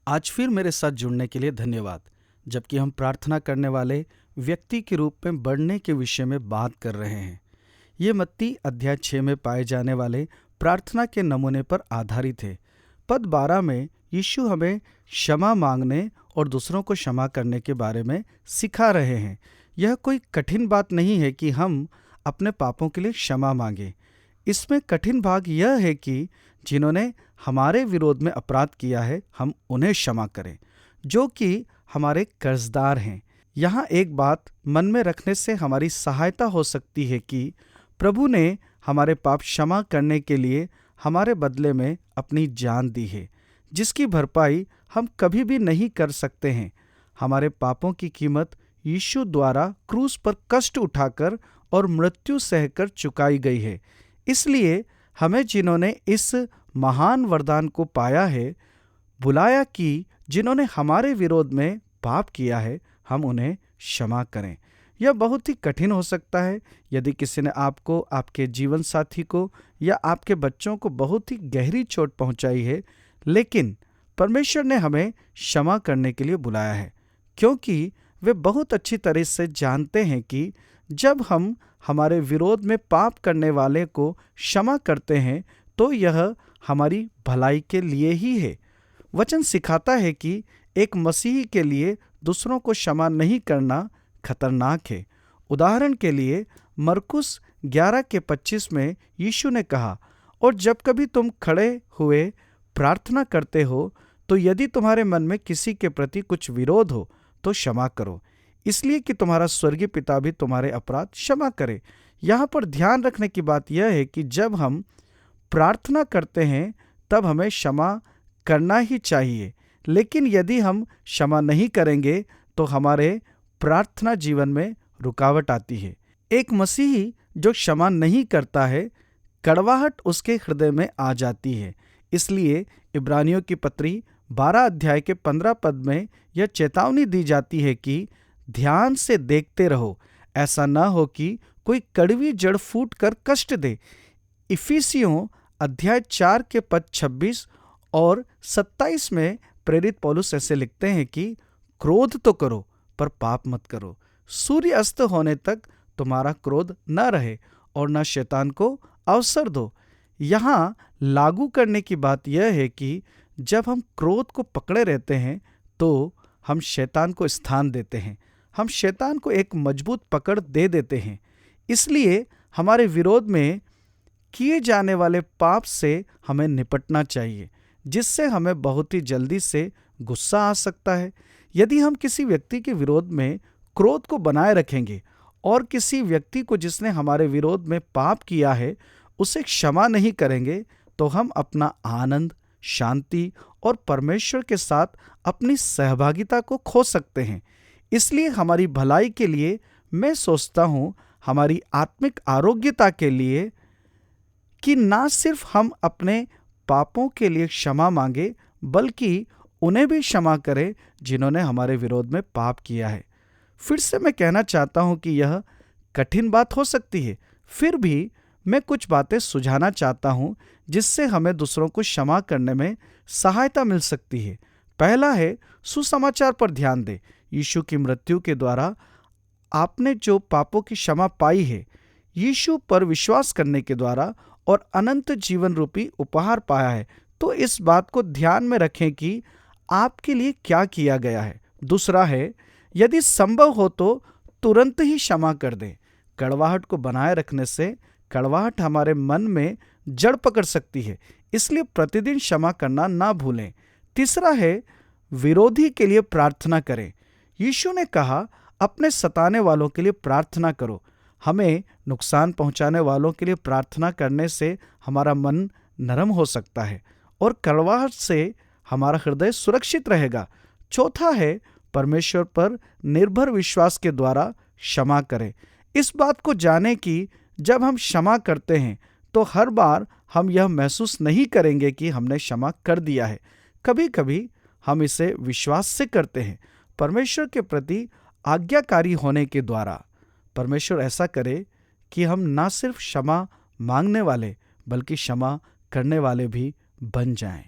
आज फिर मेरे साथ जुड़ने के लिए धन्यवाद। जबकि हम प्रार्थना करने वाले व्यक्ति के रूप में बढ़ने के विषय में बात कर रहे हैं। ये मत्ती अध्याय 6 में पाए जाने वाले प्रार्थना के नमूने पर आधारित है। पद 12 में यीशु हमें क्षमा मांगने और दूसरों को क्षमा करने के बारे में सिखा रहे हैं। यह कोई कठिन बात नहीं है कि हम अपने पापों के लिए क्षमा मांगें। इसमें कठिन भाग यह है कि जिन्होंने हमारे विरोध में अपराध किया है, हम उन्हें क्षमा करें, जो कि हमारे कर्जदार हैं। यहाँ एक बात मन में रखने से हमारी सहायता हो सकती है कि प्रभु ने हमारे पाप क्षमा करने के लिए हमारे बदले में अपनी जान दी है, जिसकी भरपाई हम कभी भी नहीं कर सकते हैं। हमारे पापों की कीमत यीशु द्वारा क्रूस पर कष्ट उठाकर और मृत्यु सहकर चुकाई गई है। इसलिए हमें जिन्होंने इस महान वरदान को पाया है, बुलाया कि जिन्होंने हमारे विरोध में पाप किया है, हम उन्हें क्षमा करें। यह बहुत ही कठिन हो सकता है यदि किसी ने आपको, आपके जीवन साथी को या आपके बच्चों को बहुत ही गहरी चोट पहुंचाई है, लेकिन परमेश्वर ने हमें क्षमा करने के लिए बुलाया है, क्योंकि वे बहुत अच्छी तरह से जानते हैं कि जब हम हमारे विरोध में पाप करने वाले को क्षमा करते हैं तो यह हमारी भलाई के लिए ही है। वचन सिखाता है कि एक मसीही के लिए दूसरों को क्षमा नहीं करना खतरनाक है। उदाहरण के लिए मरकुस 11:25 में यीशु ने कहा, और जब कभी तुम खड़े हुए प्रार्थना करते हो तो यदि तुम्हारे मन में किसी के प्रति कुछ विरोध हो तो क्षमा करो, इसलिए कि तुम्हारा स्वर्गीय पिता भी तुम्हारे अपराध क्षमा करे। यहाँ पर ध्यान रखने की बात यह है कि जब हम प्रार्थना करते हैं तब हमें क्षमा करना ही चाहिए, लेकिन यदि हम क्षमा नहीं करेंगे तो हमारे प्रार्थना जीवन में रुकावट आती है। एक मसीही जो क्षमा नहीं करता है, कड़वाहट उसके हृदय में आ जाती है। इसलिए इब्रानियों की पत्री 12 अध्याय के 15 पद में यह चेतावनी दी जाती है कि ध्यान से देखते रहो, ऐसा न हो कि कोई कड़वी जड़ फूट कर कष्ट दे। इफिसियों अध्याय 4 के पद 26 और 27 में प्रेरित पौलुस ऐसे लिखते हैं कि क्रोध तो करो पर पाप मत करो। सूर्य अस्त होने तक तुम्हारा क्रोध न रहे और न शैतान को अवसर दो। यहाँ लागू करने की बात यह है कि जब हम क्रोध को पकड़े रहते हैं तो हम शैतान को स्थान देते हैं, हम शैतान को एक मजबूत पकड़ दे देते हैं। इसलिए हमारे विरोध में किए जाने वाले पाप से हमें निपटना चाहिए, जिससे हमें बहुत ही जल्दी से गुस्सा आ सकता है। यदि हम किसी व्यक्ति के विरोध में क्रोध को बनाए रखेंगे और किसी व्यक्ति को जिसने हमारे विरोध में पाप किया है उसे क्षमा नहीं करेंगे, तो हम अपना आनंद, शांति और परमेश्वर के साथ अपनी सहभागिता को खो सकते हैं। इसलिए हमारी भलाई के लिए, मैं सोचता हूँ हमारी आत्मिक आरोग्यता के लिए, कि ना सिर्फ हम अपने पापों के लिए क्षमा मांगे बल्कि उन्हें भी क्षमा करें जिन्होंने हमारे विरोध में पाप किया है। फिर से मैं कहना चाहता हूं कि यह कठिन बात हो सकती है, फिर भी मैं कुछ बातें सुझाना चाहता हूं जिससे हमें दूसरों को क्षमा करने में सहायता मिल सकती है। पहला है, सुसमाचार पर ध्यान दें। यीशु की मृत्यु के द्वारा आपने जो पापों की क्षमा पाई है, यीशु पर विश्वास करने के द्वारा और अनंत जीवन रूपी उपहार पाया है, तो इस बात को ध्यान में रखें कि आपके लिए क्या किया गया है। दूसरा है, यदि संभव हो तो तुरंत ही क्षमा कर दें। कड़वाहट को बनाए रखने से कड़वाहट हमारे मन में जड़ पकड़ सकती है, इसलिए प्रतिदिन क्षमा करना ना भूलें। तीसरा है, विरोधी के लिए प्रार्थना करें। यीशु ने कहा, अपने सताने वालों के लिए प्रार्थना करो। हमें नुकसान पहुंचाने वालों के लिए प्रार्थना करने से हमारा मन नरम हो सकता है और कड़वाहट से हमारा हृदय सुरक्षित रहेगा। चौथा है, परमेश्वर पर निर्भर विश्वास के द्वारा क्षमा करें। इस बात को जानें कि जब हम क्षमा करते हैं तो हर बार हम यह महसूस नहीं करेंगे कि हमने क्षमा कर दिया है। कभी कभी हम इसे विश्वास से करते हैं, परमेश्वर के प्रति आज्ञाकारी होने के द्वारा। परमेश्वर ऐसा करे कि हम ना सिर्फ क्षमा मांगने वाले बल्कि क्षमा करने वाले भी बन जाएं।